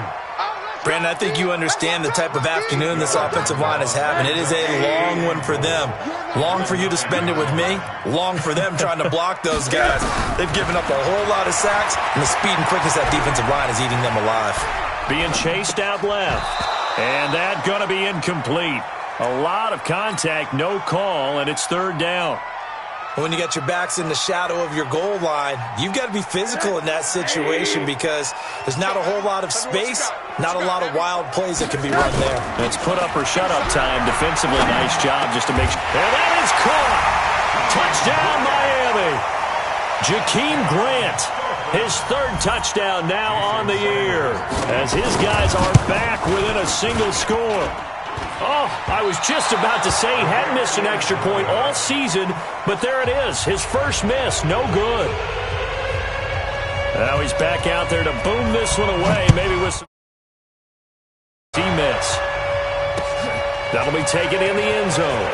Brandon, I think you understand the type of afternoon this offensive line is having. It is a long one for them. Long for you to spend it with me. Long for them trying to block those guys. They've given up a whole lot of sacks, and the speed and quickness of that defensive line is eating them alive. Being chased out left. And that going to be incomplete. A lot of contact, no call, and it's 3rd down. When you got your backs in the shadow of your goal line, you've got to be physical in that situation because there's not a whole lot of space, not a lot of wild plays that can be run there. It's put up or shut up time. Defensively, nice job just to make sure. And that is caught. Touchdown, Miami. Jakeem Grant, his 3rd touchdown now on the year as his guys are back within a single score. Oh, I was just about to say he hadn't missed an extra point all season, but there it is. His first miss, no good. Now he's back out there to boom this one away, maybe with some miss. That'll be taken in the end zone.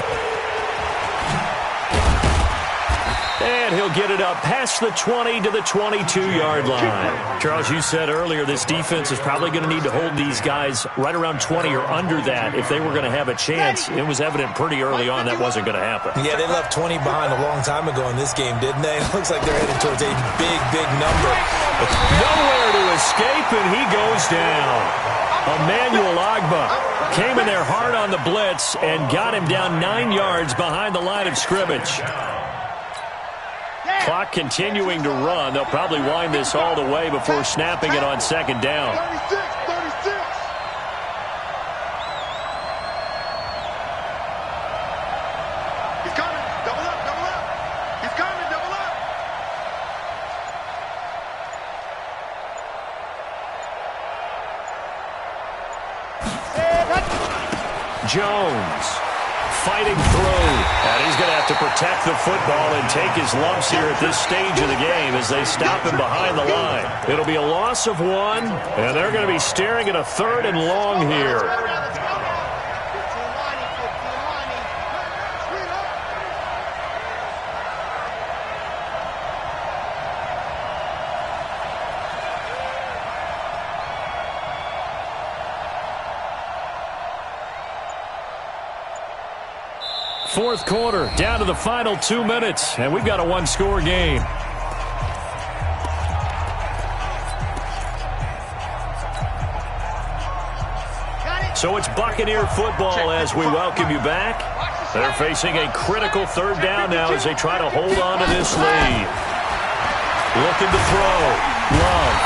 And he'll get it up past the 20 to the 22-yard line. Charles, you said earlier this defense is probably going to need to hold these guys right around 20 or under that if they were going to have a chance. It was evident pretty early on that wasn't going to happen. Yeah, they left 20 behind a long time ago in this game, didn't they? It looks like they're headed towards a big, big number. Nowhere to escape, and he goes down. Emmanuel Ogbah came in there hard on the blitz and got him down 9 yards behind the line of scrimmage. Clock continuing to run. They'll probably wind this all the way before snapping it on 2nd down. 36. He's coming. Double up. He's coming. Double up. Jones fighting through. And he's going to have to protect the football and take his lumps here at this stage of the game as they stop him behind the line. It'll be a loss of 1, and they're going to be staring at a 3rd and long here. Fourth quarter, down to the final 2 minutes, and we've got a 1-score game. So it's Buccaneer football as we welcome you back. They're facing a critical 3rd down now as they try to hold on to this lead. Looking to throw. Love.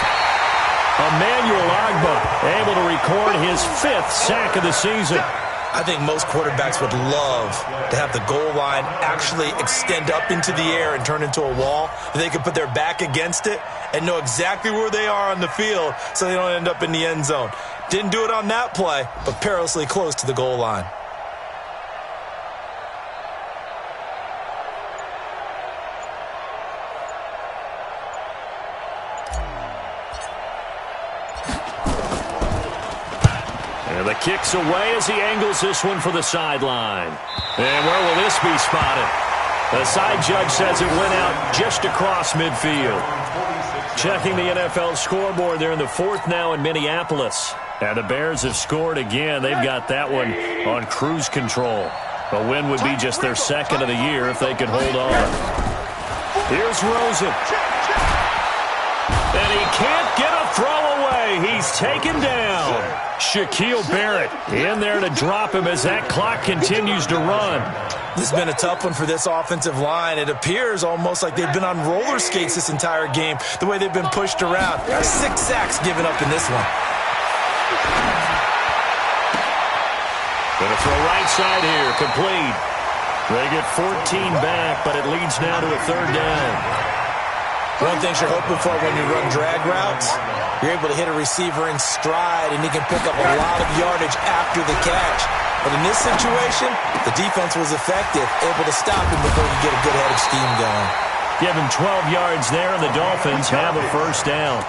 Emmanuel Ogbah able to record his 5th sack of the season. I think most quarterbacks would love to have the goal line actually extend up into the air and turn into a wall. They could put their back against it and know exactly where they are on the field so they don't end up in the end zone. Didn't do it on that play, but perilously close to the goal line. And the kick's away as he angles this one for the sideline. And where will this be spotted? The side judge says it went out just across midfield. Checking the NFL scoreboard, they're in the fourth now in Minneapolis. And the Bears have scored again. They've got that one on cruise control. A win would be just their second of the year if they could hold on. Here's Rosen. And he can't get a throw away. He's taken down. Shaquille Barrett in there to drop him as that clock continues to run. This has been a tough one for this offensive line. It appears almost like they've been on roller skates this entire game, the way they've been pushed around. 6 sacks given up in this one. Gonna throw right side here, complete. They get 14 back, but it leads now to a third down. One thing you're hoping for when you run drag routes, you're able to hit a receiver in stride, and he can pick up a lot of yardage after the catch. But in this situation, the defense was effective, able to stop him before he get a good head of steam going. Give him 12 yards there, and the Dolphins have a first down.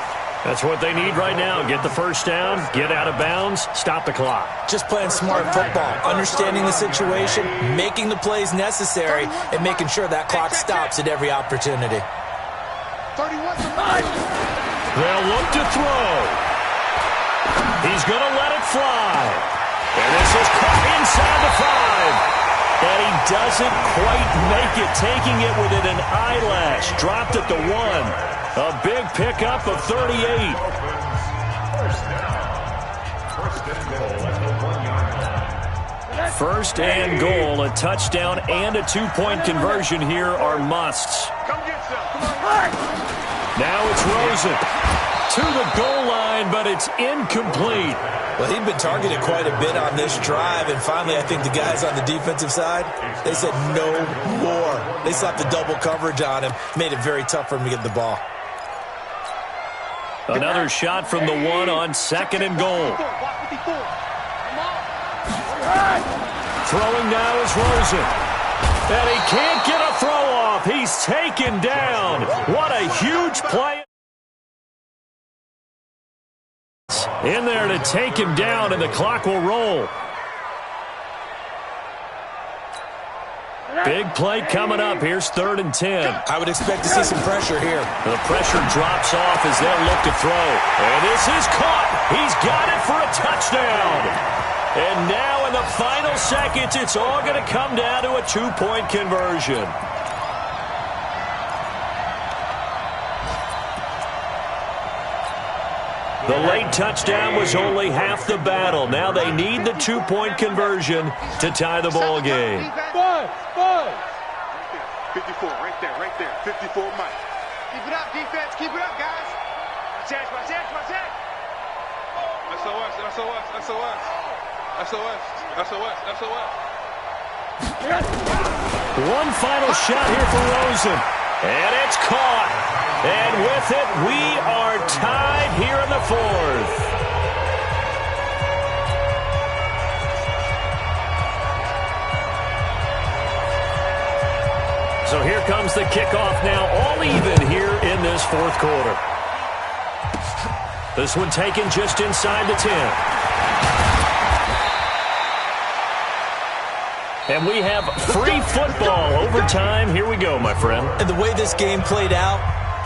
That's what they need right now. Get the first down, get out of bounds, stop the clock. Just playing smart football, understanding the situation, making the plays necessary, and making sure that clock stops at every opportunity. 31 for 5. They'll look to throw. He's going to let it fly. And this is caught inside the 5. And he doesn't quite make it, taking it within an eyelash. Dropped at the 1. A big pickup of 38. First and goal, a touchdown and a 2-point conversion here are musts. Now it's Rosen to the goal line, but it's incomplete. Well, he'd been targeted quite a bit on this drive, and finally I think the guys on the defensive side, they said no more. They slapped the double coverage on him, made it very tough for him to get the ball. Another shot from the 1 on second and goal. Throwing now is Rosen. And he can't get a throw off. He's taken down. What a huge play. In there to take him down, and the clock will roll. Big play coming up. Here's 3rd and 10. I would expect to see some pressure here. The pressure drops off as they'll look to throw. And this is caught. He's got it for a touchdown. And now in the final seconds, it's all going to come down to a 2-point conversion. The late touchdown was only half the battle. Now they need the 2-point conversion to tie the ball game. 54, right there. 54, Mike. Keep it up, defense. Keep it up, guys. Watch out. SOS. One final shot here for Rosen. And it's caught. And with it, we are tied here in the 4th. So here comes the kickoff now, all even here in this 4th quarter. This one taken just inside the 10. And we have free football overtime. Here we go, my friend. And the way this game played out,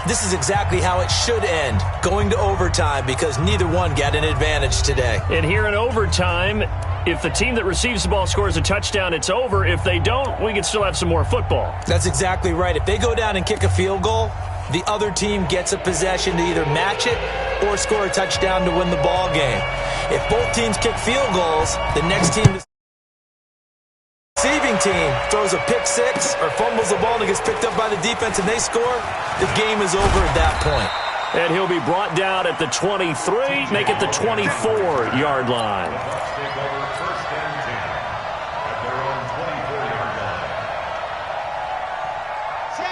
this is exactly how it should end, going to overtime, because neither one got an advantage today. And here in overtime, if the team that receives the ball scores a touchdown, it's over. If they don't, we can still have some more football. That's exactly right. If they go down and kick a field goal, the other team gets a possession to either match it or score a touchdown to win the ball game. If both teams kick field goals, the next team, the receiving team, throws a pick six or fumbles the ball and it gets picked up by the defense and they score, the game is over at that point. And he'll be brought down at the 23, make it the 24-yard line.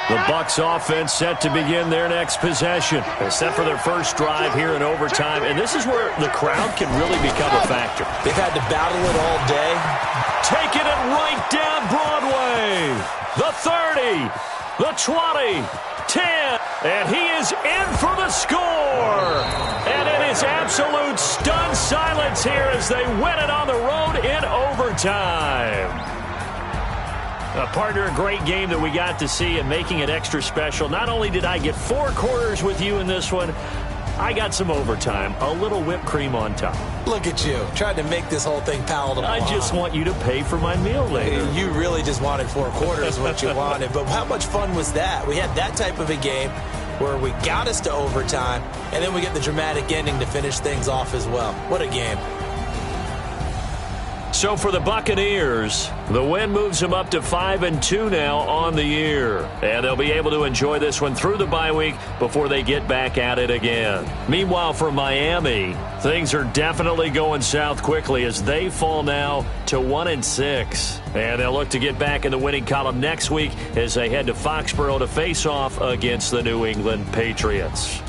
The Bucs offense set to begin their next possession. They're set for their first drive here in overtime, and this is where the crowd can really become a factor. They've had to battle it all day. Taking it right down Broadway. The 30, the 20, 10, and he is in for the score. And it is absolute stunned silence here as they win it on the road in overtime. Partner, a great game that we got to see and making it extra special. Not only did I get 4 quarters with you in this one, I got some overtime, a little whipped cream on top. Look at you, trying to make this whole thing palatable. I just want you to pay for my meal later. You really just wanted 4 quarters what you wanted, but how much fun was that? We had that type of a game where we got us to overtime, and then we get the dramatic ending to finish things off as well. What a game. So for the Buccaneers, the win moves them up to 5-2 now on the year. And they'll be able to enjoy this one through the bye week before they get back at it again. Meanwhile, for Miami, things are definitely going south quickly as they fall now to 1-6. And they'll look to get back in the winning column next week as they head to Foxborough to face off against the New England Patriots.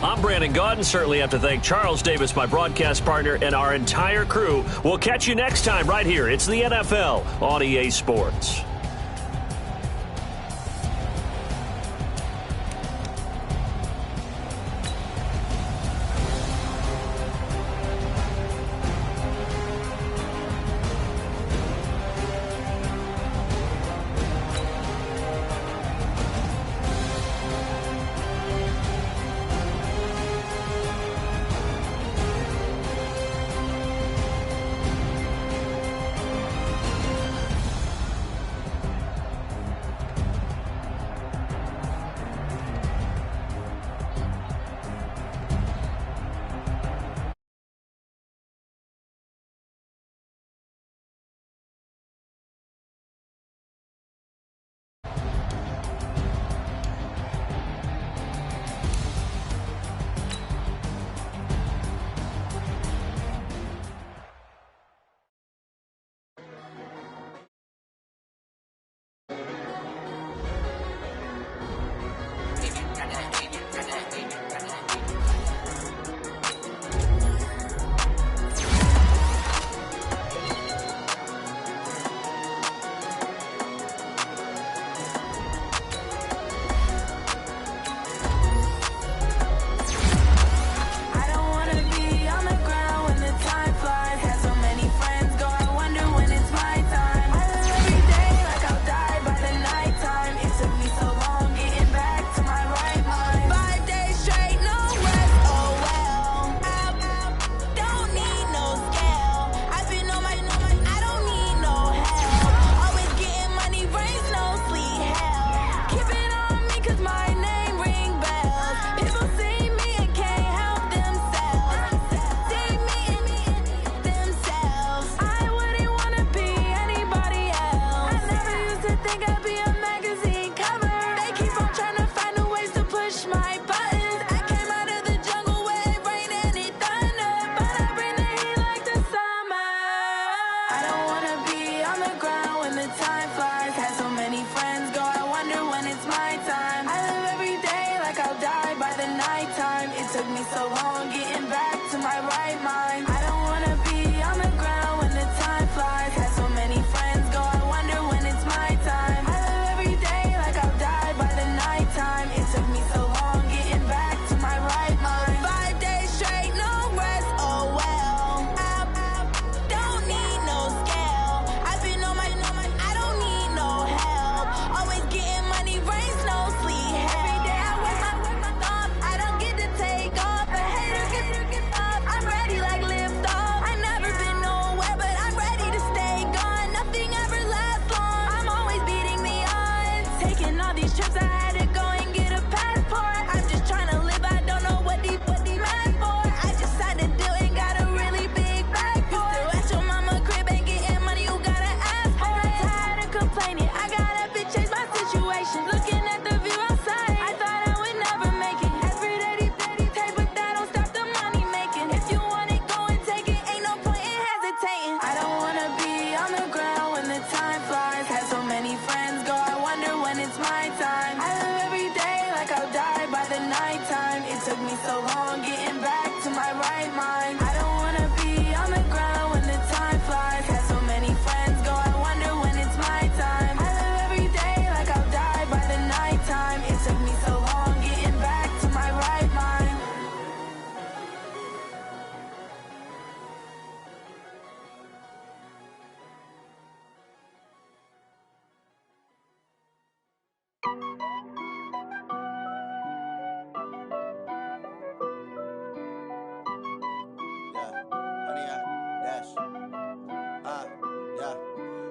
I'm Brandon Gaudin. Certainly have to thank Charles Davis, my broadcast partner, and our entire crew. We'll catch you next time right here. It's the NFL on EA Sports.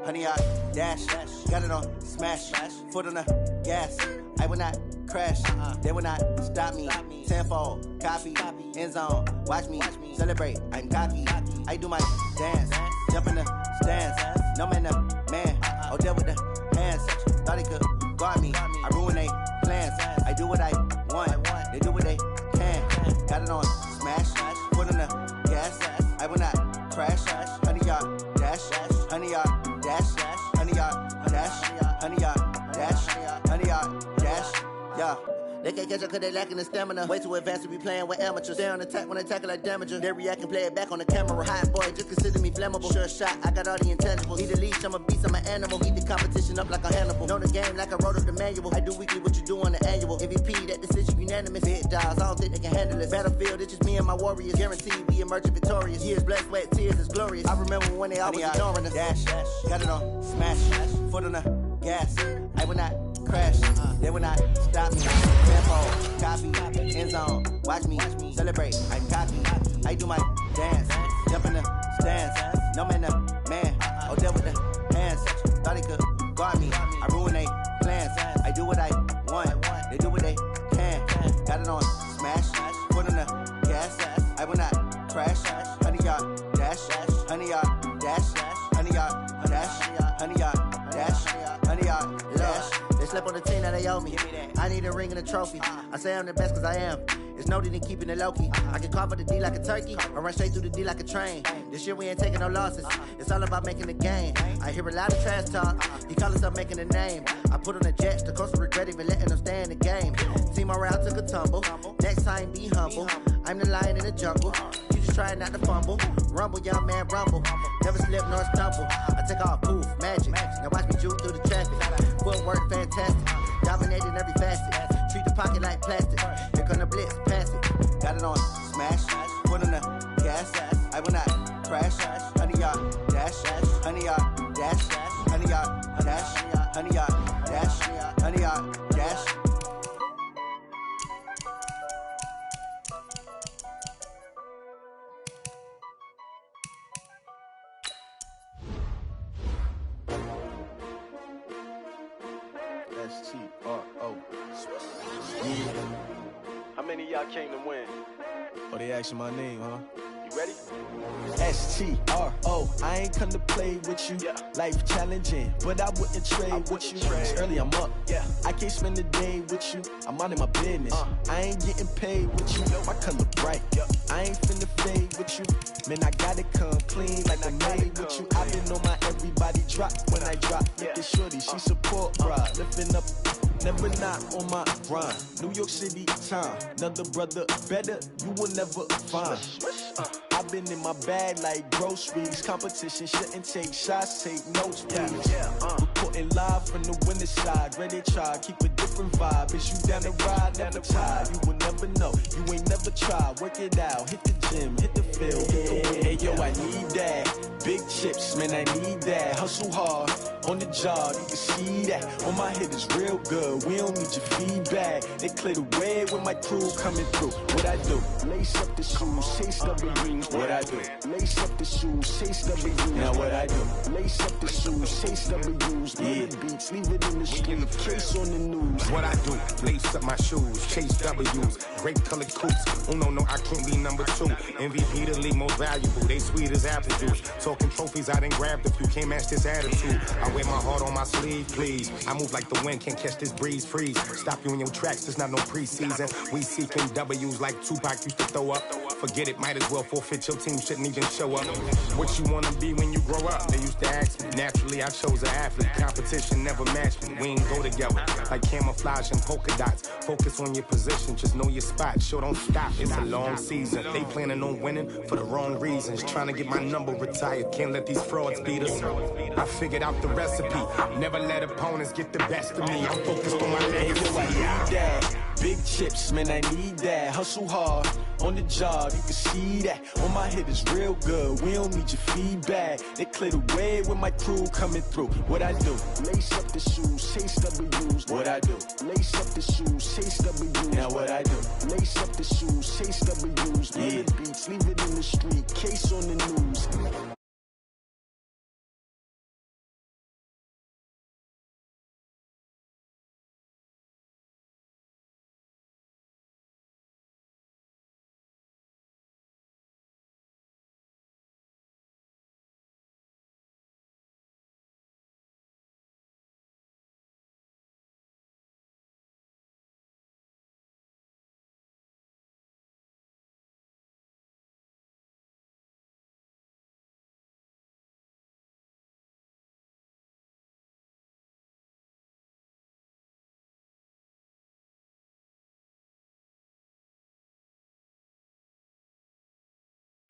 Honey, I dash, got it on smash, foot on the gas. I will not crash, they will not stop me. Tenfold, copy, end zone, watch me celebrate. I'm cocky, I do my dance, jump in the stands. No man, man, oh deal with the hands. Thought he could guard me, I ruin they plans. I do what I want, they do what they can. Got it on smash, foot on the gas. I will not crash, honey, y'all dash, honey, y'all dash, honey, y'all dash, honey, y'all dash, honey, y'all dash, yeah. They can't catch up cause they lacking the stamina. Way too advanced to be playing with amateurs. Stay on attack when they tackle like damager. They react and play it back on the camera. Hot boy, just consider me flammable. Sure shot, I got all the intangibles. Need a leash, I'm a beast, I'm an animal. Eat the competition up like a Hannibal. Know the game like I wrote up the manual. I do weekly what you do on the annual. MVP, that decision unanimous. Big dogs, I don't think they can handle it. Battlefield, it's just me and my warriors. Guaranteed we emerge victorious. Years, blood, sweat, tears, it's glorious. I remember when they always ignoring us. Dash, got it on smash, foot on the gas. I will not crash, they will not stop me. Tempo, copy, end zone, watch me celebrate. I'm cocky, I do my dance, jump in the stands. No man, man, oh deal with the hands. Thought he could guard me, I ruin they plans. I do what I want, they do what they can. Got it on smash, foot on the gas. I will not crash, honey, y'all dash, honey, y'all dash, honey, y'all dash, honey, y'all dash, honey, y'all dash. They slept on the team that they owe me. I need a ring and a trophy. I say I'm the best cause I am. It's no need in keeping it low-key. I can carve up the D like a turkey or run straight through the D like a train. This year we ain't taking no losses. It's all about making the game. I hear a lot of trash talk. He call himself making a name. I put on the Jets. The coach will regret even letting them stay in the game. Team morale took a tumble. Next time be humble. I'm the lion in the jungle. You just try not to fumble. Rumble, young man, rumble. Never slip nor stumble. I take off, poof, magic. Now watch me juke through the traffic. Footwork fantastic. Dominating every facet. Treat the pocket like plastic. Here come the blitz, pass it. Got it on smash, foot on the gas. I will not crash, honey, y'all dash, honey, y'all dash, honey, y'all dash, honey, y'all dash, honey, y'all dash. S-T-R-O. How many of y'all came to win? Oh, they asking my name, huh? You ready? S-T-R-O. I ain't come to play with you. Yeah. Life challenging, but I wouldn't trade with you. It's early, I'm up. Yeah. I can't spend the day with you. I'm minding my business. I ain't getting paid with you. My color bright. Yeah. I ain't finna fade with you. Man, I gotta come clean like I made with you. I've been on my everybody drop when I drop. Look at shorty, she support ride. Lifting up. Never not on my grind. New York City time. Another brother better, you will never find. I've been in my bag like groceries. Competition shouldn't take shots, take notes, please. Reporting live from the winning side. Ready to try, keep a different vibe. Is you down the ride, never tired. You will never know, you ain't never tried. Work it out, hit the gym, hit the field. Hey yo, I need that. Big chips, man, I need that. Hustle hard, on the job, you can see that. On my head is real good, we don't need your feedback. They clear the way with my crew coming through. What I do? Lace up the shoes, chase W's. What I do? Lace up the shoes, chase W's. Now what I do? Lace up the shoes, chase W's. Yeah. The beats, leave it in the street, case on the news. What I do? Lace up my shoes, chase W's. Great colored coops. Oh no, I can't be number 2. MVP the league most valuable. They sweet as apple juice. Talking trophies, I didn't grab the few. Can't match this attitude. I wear my heart on my sleeve, please. I move like the wind, can't catch this breeze, freeze. Stop you in your tracks, there's not no preseason. We seeking W's like Tupac used to throw up. Forget it, might as well forfeit. Your team shouldn't even show up. What you wanna be when you grow up? They used to ask me. Naturally, I chose an athlete. Competition never matched me. We ain't go together like camouflage and polka dots. Focus on your position, just know your spot. Sure, don't stop. It's a long season. They planning on winning for the wrong reasons. Trying to get my number retired. Can't let these frauds beat us. I figured out the recipe. Never let opponents get the best of me. I'm focused on my legacy. Big chips, man, I need that. Hustle hard, on the job, you can see that. On my head is real good, we don't need your feedback. They clear the way with my crew coming through. What I do? Lace up the shoes, chase W's. What I do? Lace up the shoes, chase W's. Now what I do? Lace up the shoes, chase W's. Yeah. The beats, leave it in the street, case on the news.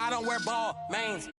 I don't wear ball mains.